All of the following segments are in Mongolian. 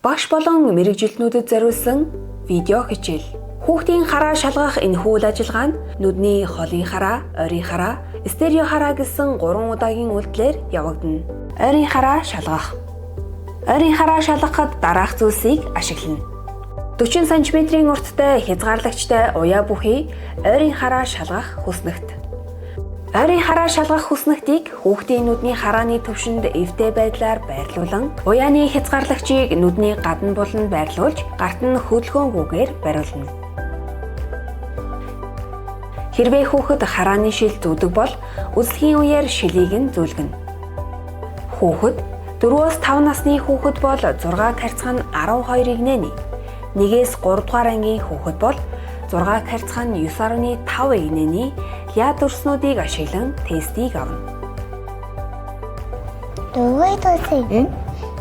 Багш болон мэрэгжилтнүүдэд зориулсан видео хичээл. Хүүхдийн хараа шалгах энэхүү үйл ажиллагаа нь нүдний холын хараа, ойрын хараа, стерео хараа гэсэн 3 удаагийн үйлдэлээр явагдана. Ойрын хараа шалгах. Ойрын хараа шалгахад дараах зүйлсийг ашиглана. 40 см-ийн урттай хязгаарлагчтай уяа бүхий ойрын хараа шалгах хүснэгт. Ойрын хараа шалгах хүснэгтийг хүүхдийн нүдний харааны төвшөнд эвтэй байдлаар байрлуулан уяаны хязгаарлагчийг нүдний гадна буланд байрлуулж гарт нь хөдөлгөөнгүйгээр бариулна. Хэрвээ хүүхэд харааны шил зүүдэг бол үзлэгийн үеэр шилийг нь зүүлгэнэ. Хүүхэд 4-5 насны хүүхэд бол 6 карцхан 12-ыг нээни. 1-3 дугаар ангийн хүүхэд бол 6 карцхан 9.5-ыг нээни. Яд өрснүүдийг ашиглан тестийг авна. Дөрөв төсөө.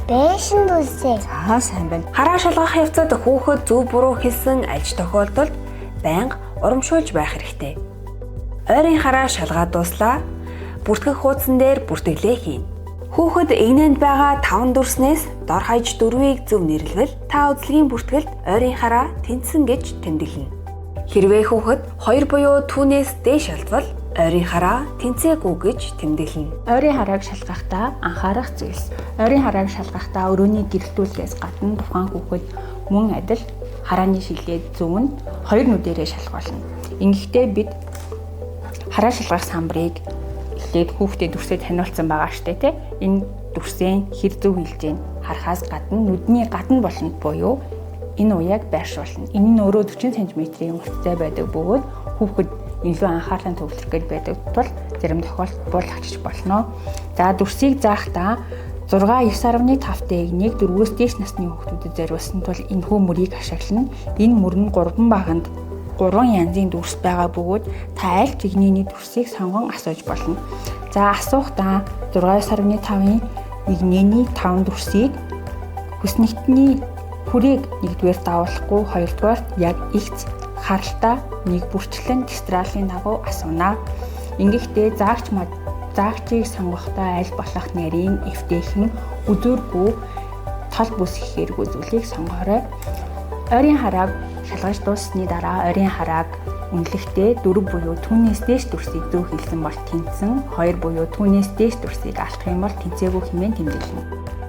Бэшин төсөө. За сайн байна. Хараа шалгах явцад хүүхэд зөв буруу хэлсэн альж тохиолдолд байнга урамшуулж байх хэрэгтэй. Ойрын хараа шалгаад дуслаа. Бүртгэх хуудсан дээр бүртгэлээ хийн. Хүүхэд игнэнд байгаа 5 дүрснээс дор хаяж 4-ийг зөв нэрлэвэл та үзлэгийн бүртгэлд ойрын хараа тэнцсэн гэж тэмдэглэнэ. Хэрвээ хүүхэд 2 буюу түүнээс дээш алдвал ойрын хараа тэнцээгүй гэж тэмдэглэнэ. Ойрын харааг шалгахдаа анхаарах зүйлс. Ойрын харааг шалгахдаа өрөөний гэрэлтүүлгээс гадна тухайн хүүхэд мөн адил харааны шилээ зөв нь 2 нүдэрээ шалгуулна. Ингэхдээ бид хараа шалгах самбарыг эхлээд хүүхдэд дүрсээ таниулсан байгаа штэ тий. Энэ дүрсээ хэр зөв хэлж гин харахаас гадна нүдний гадна болонд буюу энэ уяаг байршуулна. Энэ нь өөрөө 40 см-ийн урттай байдаг бөгөөд хүүхэд илүү анхаарлаа төвлөрөх гэж байдаг тул зарим тохиолдолд буулгачиж болно. За дүрсийг заахдаа 6-9.5-тай эгнийг 4-өөс дээш насны хүүхдүүдэд зориулсан тул энэхүү мөрийг ашиглана. Энэ мөр нь 3 баганд 3 янзын дүрс байгаа бөгөөд та аль ч игнийний дүрсийг сонгон асууж болно. За асуухдаа 6.5-ийн игнийний 5 дүрсийг хүснэгтний хүрийг нэгдүгээр давуулахгүй, хоёрдугаар яг ихц харалтаа нэг бүрчлэн тестралийн дагуу асуунаа. Ингэхдээ заагчийг сонгохдоо аль болох нарийн эвтэйхэн үзүүргүй тал бүс хэрэг үзүүлгийг сонгоорой. Ойрын харааг шалгаж дууссаны дараа ойрын харааг үнэлэхдээ 4 буюу түүнээс дээш дүрсийг зөв хэлсэн бол тэнцсэн, 2 буюу түүнээс дээш дүрсийг алдах юм бол тэнцээгүй хэмээн тэмдэглэнэ.